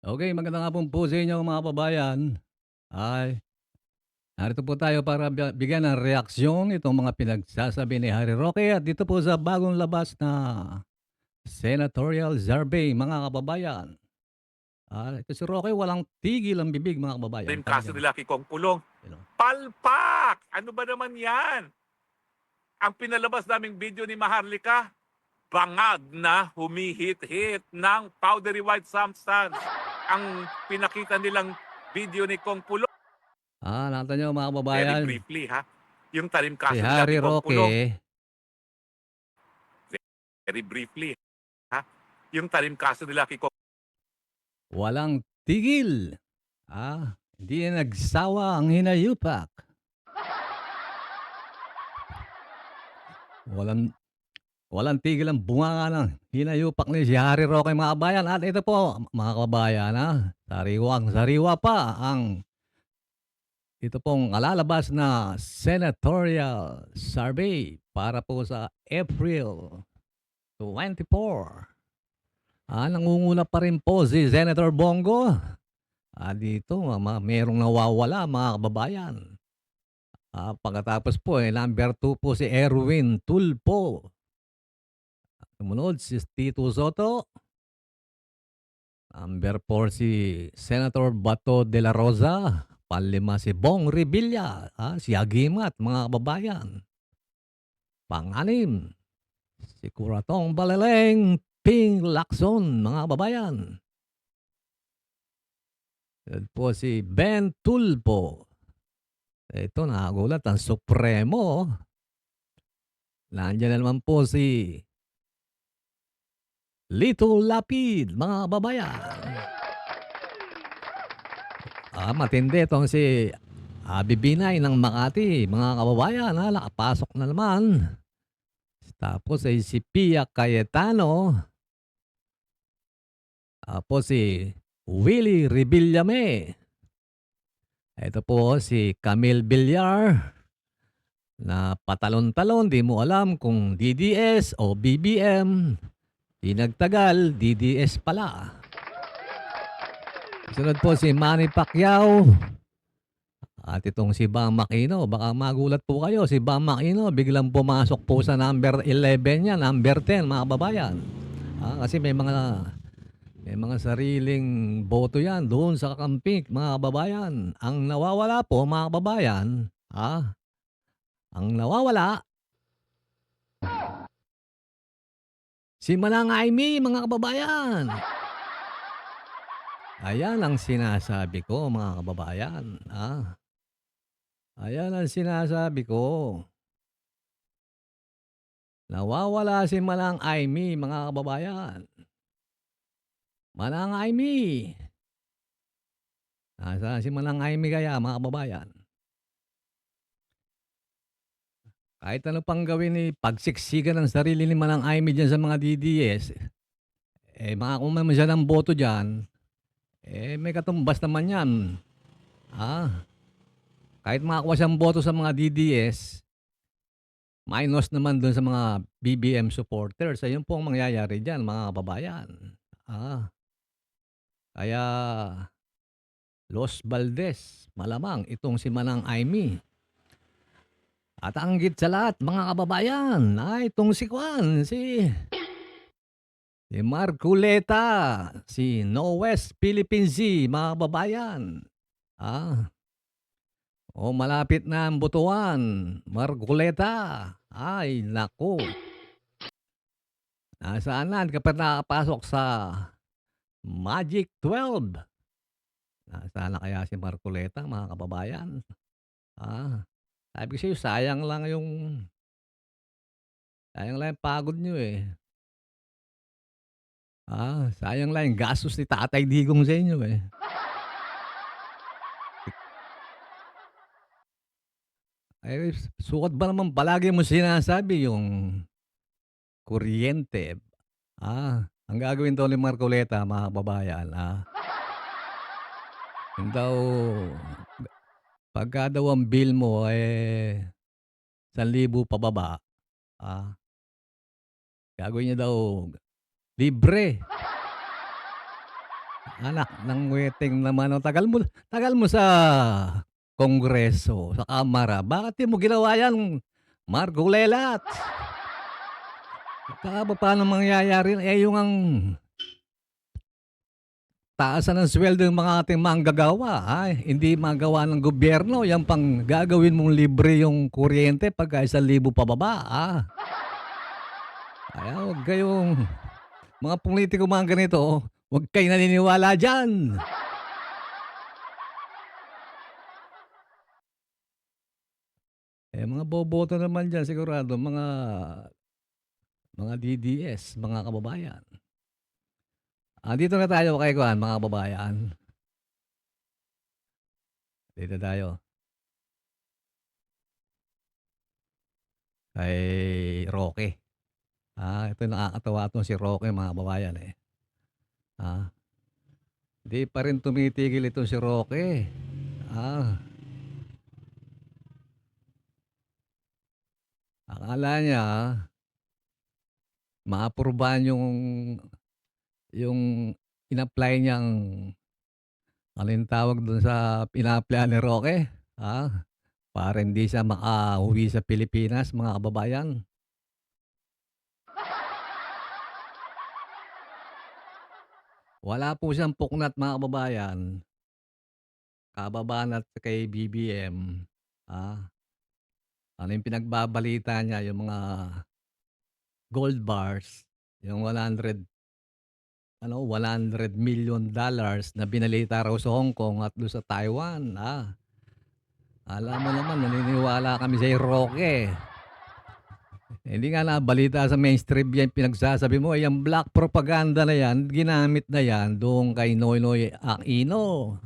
Okay, magandang hapon po sa inyo mga kababayan. Ay, narito po tayo para bigyan ng reaksyon itong mga pinagsasabi ni Harry Roque at dito po sa bagong labas na senatorial survey mga kababayan. Ito si Roque walang tigil ang bibig mga kababayan. Yung kaso Talagang, nila kay Kong Pulong. you know. Palpak! Ano ba naman yan? Ang pinalabas naming video ni Maharlika, bangag na humihit-hit ng powdery white substance. Ang pinakita nilang video ni Kong Pulong, Nakita nyo mga very kababayan, briefly ha, yung talim si kaso nila Harry kay Kong Pulong, Roque very briefly ha, yung talim kaso nila kay Kong walang tigil. Hindi na nagsawa ang hinayupak. Walang Walang tigil ang bunganga ng hinayupak ni si Harry Roque mga kabayan. At ito po mga kababayan, sariwang-sariwa pa ang ito pong lalabas na senatorial survey para po sa April 24. Nangunguna pa rin po si Senator Bongo. Dito merong nawawala mga kababayan. Pagkatapos po number 2 po si Erwin Tulfo. Sumunod si Tito Soto. Number 4 si Senator Bato de la Rosa. Panlima si Bong Revilla, si Agimat, mga kababayan. Pang-anim, si Kuratong Baleleng Ping Lacson, mga kababayan. Yan po si Ben Tulfo. Ito, nakagulat, ang Supremo. Nandiyan na naman po si Lito Lapid, mga kababayan. Matindi itong si Bibinay ng Makati, mga kababayan. Nakapasok na naman. Tapos ay si Pia Cayetano. Tapos si Willie Revillame. Ito po si Camille Villar na patalon-talon, di mo alam kung DDS o BBM. Di nagtagal, DDS pala. Sunod po si Manny Pacquiao. At itong si Bam Aquino, baka magulat po kayo, si Bam Aquino biglang pumasok po sa number 11 niya, number 10 mga kababayan. Kasi may mga sariling boto yan doon sa kakampik mga kababayan. Ang nawawala po mga kababayan, ang nawawala, si Manang Aimee mga kababayan. Ayan ang sinasabi ko mga kababayan. Ayan ang sinasabi ko. Nawawala si Manang Aimee mga kababayan. Manang Aimee. Nasaan si Manang Aimee kaya mga kababayan? Kahit ano pang gawin ni pagsiksikan ng sarili ni Manang Aimee dyan sa mga DDS, makakuha man siya ng boto dyan, may katumbas naman yan. Kahit makakuha siyang boto sa mga DDS, minus naman dun sa mga BBM supporters. Ayun po ang mangyayari dyan mga kababayan. Kaya Los Valdez, malamang itong si Manang Aimee. At ang higit sa lahat mga kababayan, itong si Juan, si Marculeta, si No West Philippine Sea, mga kababayan. Malapit na ang Butuan, Marculeta. Ay, naku. Nasaan na kapag nakapasok sa Magic 12? Nasaan na kaya si Marculeta, mga kababayan? Sabi ko sa'yo, sayang lang yung pagod nyo eh. Sayang lang yung gastos ni Tatay Digong sa inyo eh. Sukat ba naman palagi mo sinasabi yung kuryente? Ang gagawin daw ni Marcoleta, mga kababayan, yun daw, pagka daw ang bill mo 1,000 pababa, gagawin niya daw libre. Anak ng weteng naman, oh, tagal mo sa Kongreso, sa Kamara, bakit di mo ginawa yan, Margolelat? Tsaka papaano mangyayari, eh, yung ang taasan ng suweldo ng mga ating manggagawa, ay hindi magawa ng gobyerno, yan pang gagawin mong libre yung kuryente pagka 1,000 pababa, Kaya huwag kayong mga pulitiko mga ganito, huwag kayo naniniwala diyan. Eh, mga boboto naman diyan sigurado mga DDS, mga kababayan. Dito na tayo kay kuwan mga kababayan, dito tayo kay Roque. Ito nakakatuwa 'tong si Roque mga kababayan, eh. Ah, 'Di pa rin tumitigil itong si Roque. Ah, Akala niya maaprubahan yung in-apply niyang ano yung tawag dun sa ina-applyan ni Roque, para hindi siya makauwi sa Pilipinas mga kababayan. Wala po siyang puknat mga kababayan, kababan at kay BBM, ano yung pinagbabalita niya yung mga gold bars, yung $100 million na binalita raw sa Hong Kong at do'n sa Taiwan, Alam mo naman naniniwala kami sa'yo Roque. Hindi nga nabalita sa mainstream yan pinagsasabi mo, yang black propaganda na yan, ginamit na yan doon kay Noynoy Aquino.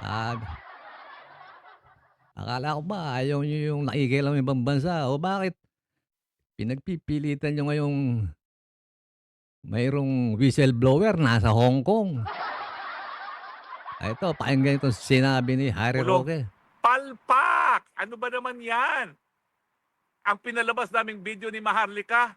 Ah, Akala ko ba ayaw niyo yung nakikialam ibang bansa o bakit pinagpipilitan niyo ngayong mayroong whistleblower nasa Hong Kong? Ito, pakinggan itong sinabi ni Harry Kulong. Roque. Palpak! Ano ba naman yan? Ang pinalabas naming video ni Maharlika,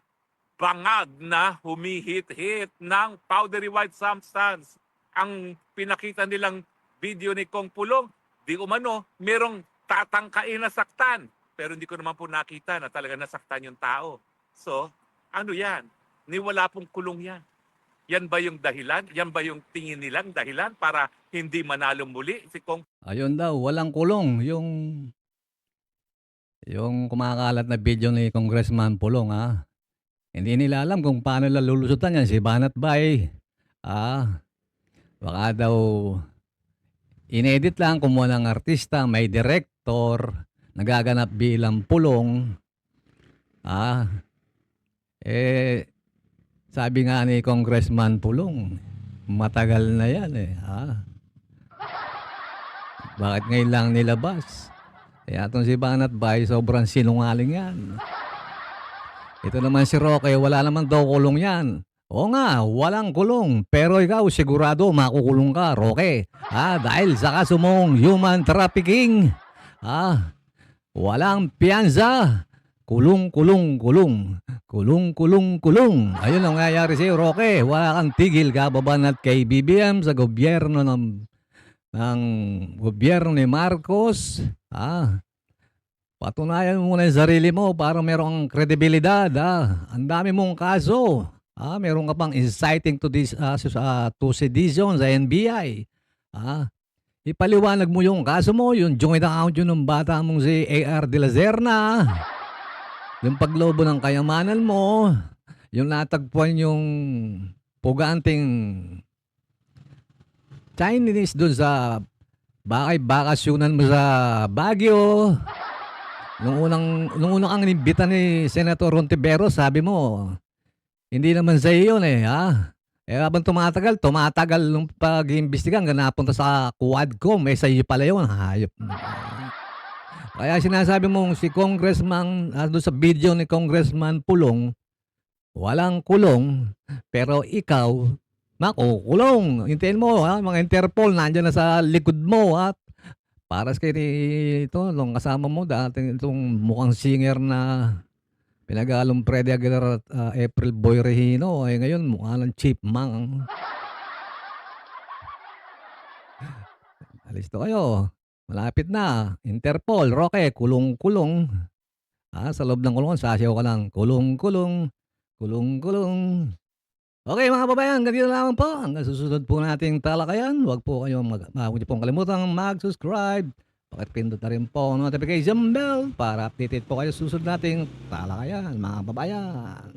bangag na humihit-hit ng powdery white substance. Ang pinakita nilang video ni Kong Pulong, di umano, merong tatangkain na saktan. Pero hindi ko naman po nakita na talaga nasaktan yung tao. So, ano yan? Wala pong kulong yan. Yan ba yung dahilan? Yan ba yung tingin nilang dahilan para hindi manalo muli si Kong? Ayun daw, walang kulong yung kumakalat na video ni Congressman Pulong, Hindi nila alam kung paano nila lulusutan yan si Banat Bay. Baka daw inedit lang, kumuha ng artista, may director, nagaganap bilang Pulong. Sabi nga ni Congressman Pulong, matagal na yan Bakit ngayon lang nilabas? Kaya itong si Banat Bay, sobrang sinungaling yan. Ito naman si Roque, wala naman daw kulong yan. Oo nga, walang kulong. Pero ikaw, sigurado makukulong ka, Roque. Dahil sa kaso mong human trafficking. Walang piyansa. Kulong, kulong, kulong. Kulong, kulong, kulong. Ayun ang nangyayari sa'yo, Roque. Wala kang tigil, kababan at kay BBM sa gobyerno ng gobyerno ni Marcos. Patunayan mo muna yung sarili mo para merong kredibilidad. Ang dami mong kaso. Meron ka pang inciting to sedition sa NBI. Ipaliwanag mo yung kaso mo, yung joint account yun ng bata mong si A.R. De La Serna. Yung paglobo ng kayamanan mo. Yung natagpuan yung puganting Chinese doon sa bakasyonan mo sa Baguio. Nung unang kang inimbita ni Senator Rontiveros, sabi mo, hindi naman sa iyo yun habang tumatagal nung pag-iimbestiga hanggang napunta sa Quadcom, sa iyo pala yun, hayop. Kaya sinasabi mong si Congressman, doon sa video ni Congressman Pulong, walang kulong, pero ikaw, makukulong. Hintayin mo, mga Interpol, nandiyan na sa likod mo, para sa ito, nung kasama mo dati itong mukhang singer na pinag-aalong Freddy Aguilar at April Boy Regino, ngayon mukha ng chipmunk. Alisto kayo. Malapit na. Interpol, Roque, kulong-kulong. Sa loob ng kulungan sasayaw ka ng kulong-kulong, kulong-kulong. Okay mga kababayan, ganito na lamang po. Hanggang susunod po nating talakayan. Huwag po kayong huwag niyo pong kalimutang mag-subscribe. Pakipindot na rin po ang notification bell para updated po kayo sa susunod nating talakayan mga kababayan.